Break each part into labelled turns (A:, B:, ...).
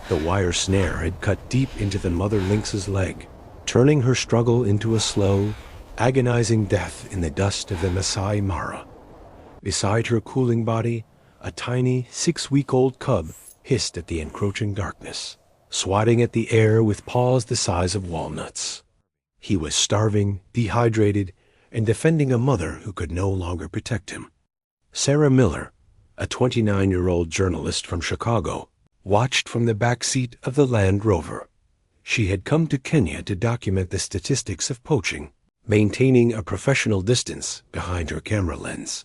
A: The wire snare had cut deep into the mother lynx's leg, turning her struggle into a slow, agonizing death in the dust of the Masai Mara. Beside her cooling body, a tiny 6-week-old cub hissed at the encroaching darkness, swatting at the air with paws the size of walnuts. He was starving, dehydrated, and defending a mother who could no longer protect him. Sarah Miller, a 29-year-old journalist from Chicago, watched from the back seat of the Land Rover. She had come to Kenya to document the statistics of poaching, maintaining a professional distance behind her camera lens.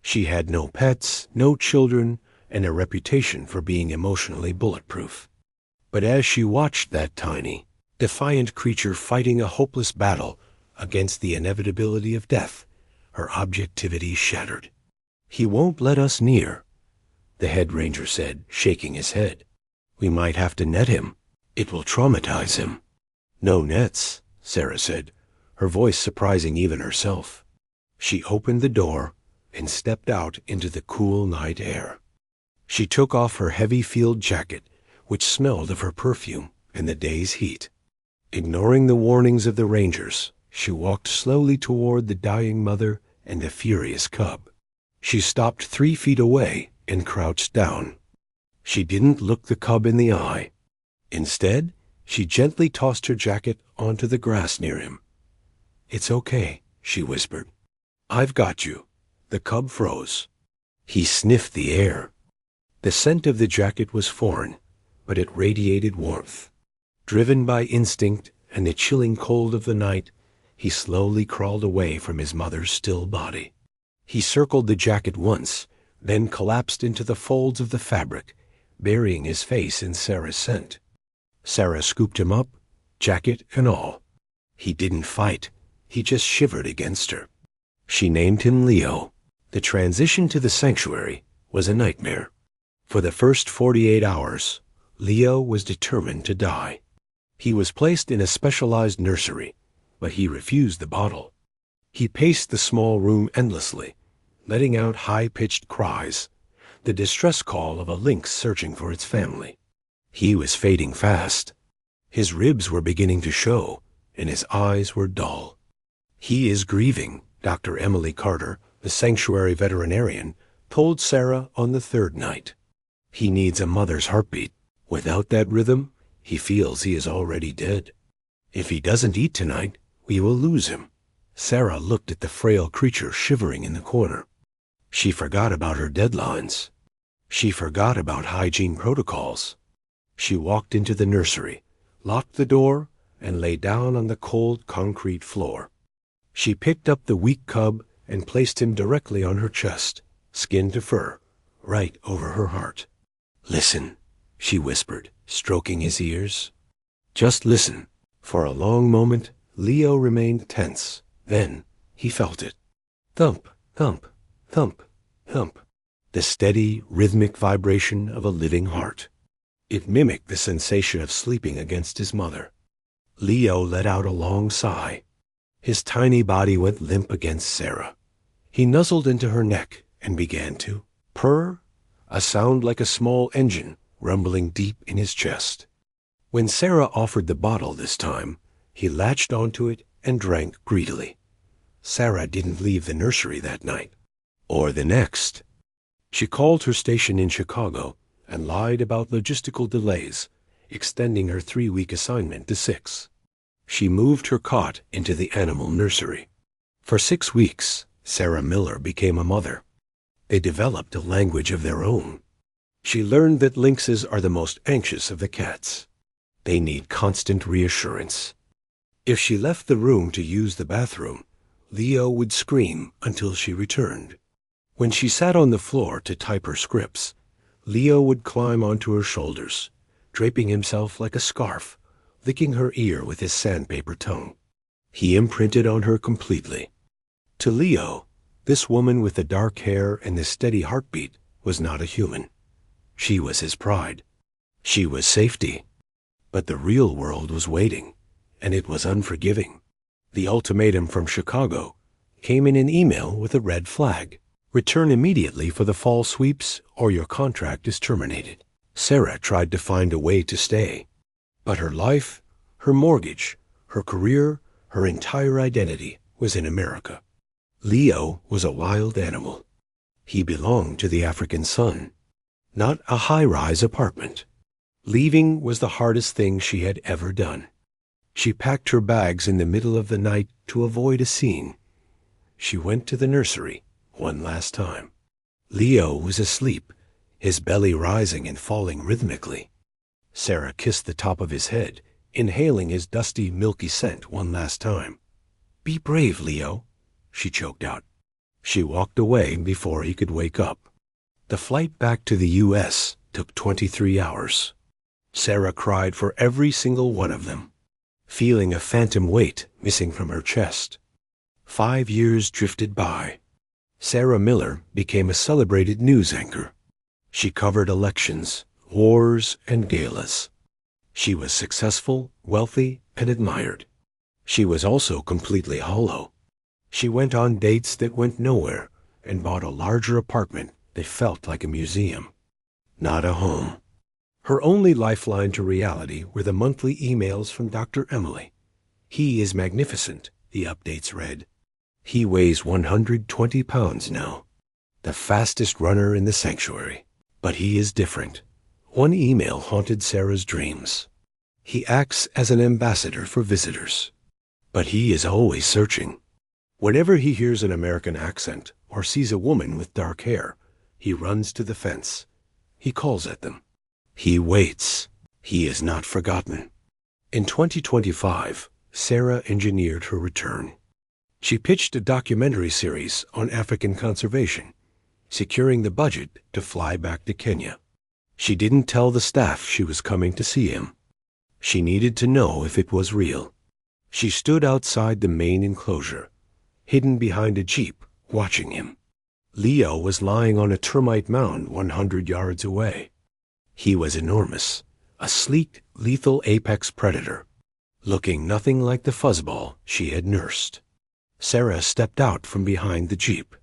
A: She had no pets, no children, and a reputation for being emotionally bulletproof. But as she watched that tiny, defiant creature fighting a hopeless battle against the inevitability of death, her objectivity shattered. "He won't let us near," the head ranger said, shaking his head. "We might have to net him. It will traumatize him." "No nets," Sarah said, her voice surprising even herself. She opened the door and stepped out into the cool night air. She took off her heavy field jacket, which smelled of her perfume and the day's heat. Ignoring the warnings of the rangers, she walked slowly toward the dying mother and the furious cub. She stopped 3 feet away and crouched down. She didn't look the cub in the eye. Instead, she gently tossed her jacket onto the grass near him. "It's okay," she whispered. "I've got you." The cub froze. He sniffed the air. The scent of the jacket was foreign, but it radiated warmth. Driven by instinct and the chilling cold of the night, he slowly crawled away from his mother's still body. He circled the jacket once, then collapsed into the folds of the fabric, burying his face in Sarah's scent. Sarah scooped him up, jacket and all. He didn't fight. He just shivered against her. She named him Leo. The transition to the sanctuary was a nightmare. For the first 48 hours, Leo was determined to die. He was placed in a specialized nursery, but he refused the bottle. He paced the small room endlessly, letting out high-pitched cries, the distress call of a lynx searching for its family. He was fading fast. His ribs were beginning to show, and his eyes were dull. "He is grieving," Dr. Emily Carter, the sanctuary veterinarian, told Sarah on the 3rd night. "He needs a mother's heartbeat. Without that rhythm, he feels he is already dead. If he doesn't eat tonight, we will lose him." Sarah looked at the frail creature shivering in the corner. She forgot about her deadlines. She forgot about hygiene protocols. She walked into the nursery, locked the door, and lay down on the cold concrete floor. She picked up the weak cub and placed him directly on her chest, skin to fur, right over her heart. "Listen," she whispered, stroking his ears. "Just listen." For a long moment, Leo remained tense. Then he felt it. Thump, thump, thump, thump. The steady, rhythmic vibration of a living heart. It mimicked the sensation of sleeping against his mother. Leo let out a long sigh. His tiny body went limp against Sarah. He nuzzled into her neck and began to purr, a sound like a small engine rumbling deep in his chest. When Sarah offered the bottle this time, he latched onto it and drank greedily. Sarah didn't leave the nursery that night, or the next. She called her station in Chicago and lied about logistical delays, extending her 3-week assignment to 6. She moved her cot into the animal nursery. For 6 weeks, Sarah Miller became a mother. They developed a language of their own. She learned that lynxes are the most anxious of the cats. They need constant reassurance. If she left the room to use the bathroom, Leo would scream until she returned. When she sat on the floor to type her scripts, Leo would climb onto her shoulders, draping himself like a scarf, licking her ear with his sandpaper tongue. He imprinted on her completely. To Leo, this woman with the dark hair and the steady heartbeat was not a human. She was his pride. She was safety. But the real world was waiting, and it was unforgiving. The ultimatum from Chicago came in an email with a red flag. Return immediately for the fall sweeps or your contract is terminated. Sarah tried to find a way to stay, but her life, her mortgage, her career, her entire identity was in America. Leo was a wild animal. He belonged to the African sun, not a high-rise apartment. Leaving was the hardest thing she had ever done. She packed her bags in the middle of the night to avoid a scene. She went to the nursery one last time. Leo was asleep, his belly rising and falling rhythmically. Sarah kissed the top of his head, inhaling his dusty, milky scent one last time. "Be brave, Leo," she choked out. She walked away before he could wake up. The flight back to the U.S. took 23 hours. Sarah cried for every single one of them, feeling a phantom weight missing from her chest. 5 years drifted by. Sarah Miller became a celebrated news anchor. She covered elections, wars, and galas. She was successful, wealthy, and admired. She was also completely hollow. She went on dates that went nowhere and bought a larger apartment that felt like a museum, not a home. Her only lifeline to reality were the monthly emails from Dr. Emily. "He is magnificent," the updates read. "He weighs 120 pounds now, the fastest runner in the sanctuary. But he is different." One email haunted Sarah's dreams. "He acts as an ambassador for visitors, but he is always searching. Whenever he hears an American accent or sees a woman with dark hair, he runs to the fence. He calls at them. He waits. He is not forgotten." In 2025, Sarah engineered her return. She pitched a documentary series on African conservation, securing the budget to fly back to Kenya. She didn't tell the staff she was coming to see him. She needed to know if it was real. She stood outside the main enclosure, hidden behind a jeep, watching him. Leo was lying on a termite mound 100 yards away. He was enormous, a sleek, lethal apex predator, looking nothing like the fuzzball she had nursed. Sarah stepped out from behind the jeep.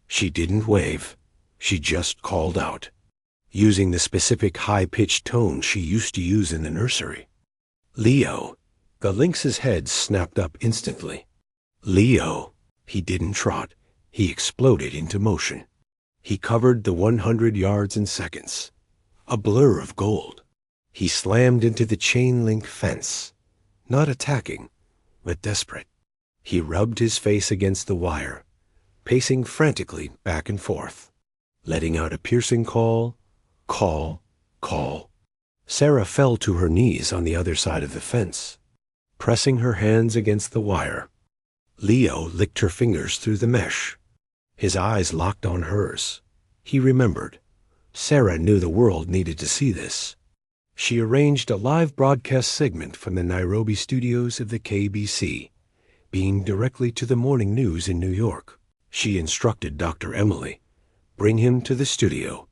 A: She didn't wave. She just called out, using the specific high-pitched tone she used to use in the nursery. "Leo." The lynx's head snapped up instantly. "Leo." He didn't trot. He exploded into motion. He covered the 100 yards in seconds, a blur of gold. He slammed into the chain-link fence, not attacking, but desperate. He rubbed his face against the wire, pacing frantically back and forth, letting out a piercing call, call, call. Sarah fell to her knees on the other side of the fence, pressing her hands against the wire. Leo licked her fingers through the mesh. His eyes locked on hers. He remembered. Sarah knew the world needed to see this. She arranged a live broadcast segment from the Nairobi studios of the KBC, beamed directly to the morning news in New York. She instructed Dr. Emily, "Bring him to the studio,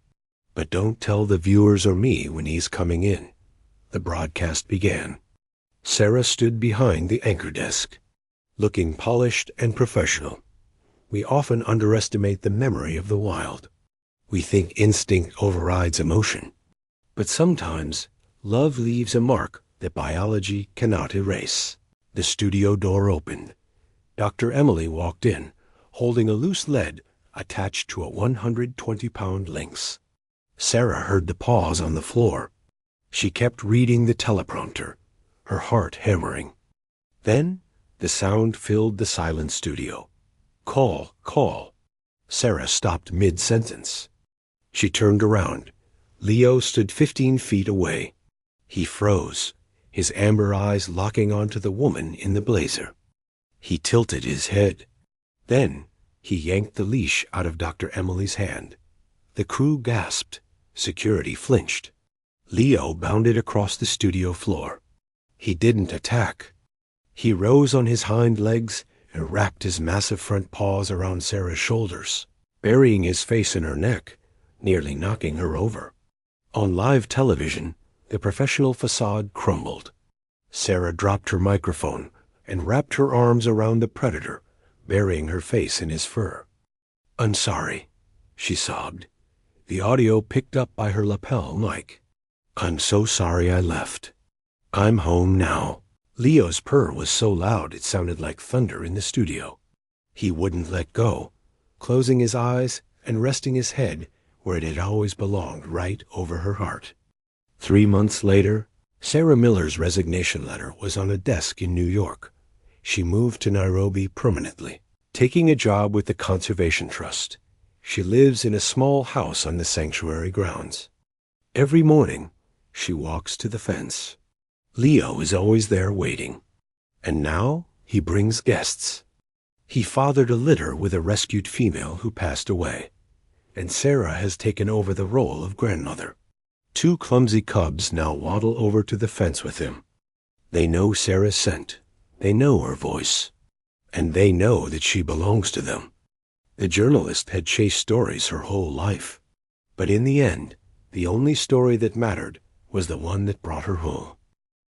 A: but don't tell the viewers or me when he's coming in." The broadcast began. Sarah stood behind the anchor desk, looking polished and professional. We often underestimate the memory of the wild. We think instinct overrides emotion. But sometimes love leaves a mark that biology cannot erase. The studio door opened. Dr. Emily walked in, holding a loose lead attached to a 120-pound lynx. Sarah heard the pause on the floor. She kept reading the teleprompter, her heart hammering. Then the sound filled the silent studio. "Call, call." Sarah stopped mid-sentence. She turned around. Leo stood 15 feet away. He froze, his amber eyes locking onto the woman in the blazer. He tilted his head. Then he yanked the leash out of Dr. Emily's hand. The crew gasped. Security flinched. Leo bounded across the studio floor. He didn't attack. He rose on his hind legs and wrapped his massive front paws around Sarah's shoulders, burying his face in her neck, nearly knocking her over. On live television, the professional facade crumbled. Sarah dropped her microphone and wrapped her arms around the predator, burying her face in his fur. "I'm sorry," she sobbed, the audio picked up by her lapel mic. I'm so sorry I left. I'm home now." Leo's purr was so loud it sounded like thunder in the studio. He wouldn't let go, closing his eyes and resting his head where it had always belonged, right over her heart. 3 months later, Sarah Miller's resignation letter was on a desk in New York. She moved to Nairobi permanently, taking a job with the Conservation Trust. She lives in a small house on the sanctuary grounds. Every morning, she walks to the fence. Leo is always there waiting. And now he brings guests. He fathered a litter with a rescued female who passed away, and Sarah has taken over the role of grandmother. 2 clumsy cubs now waddle over to the fence with him. They know Sarah's scent, they know her voice, and they know that she belongs to them. The journalist had chased stories her whole life, but in the end, the only story that mattered was the one that brought her home.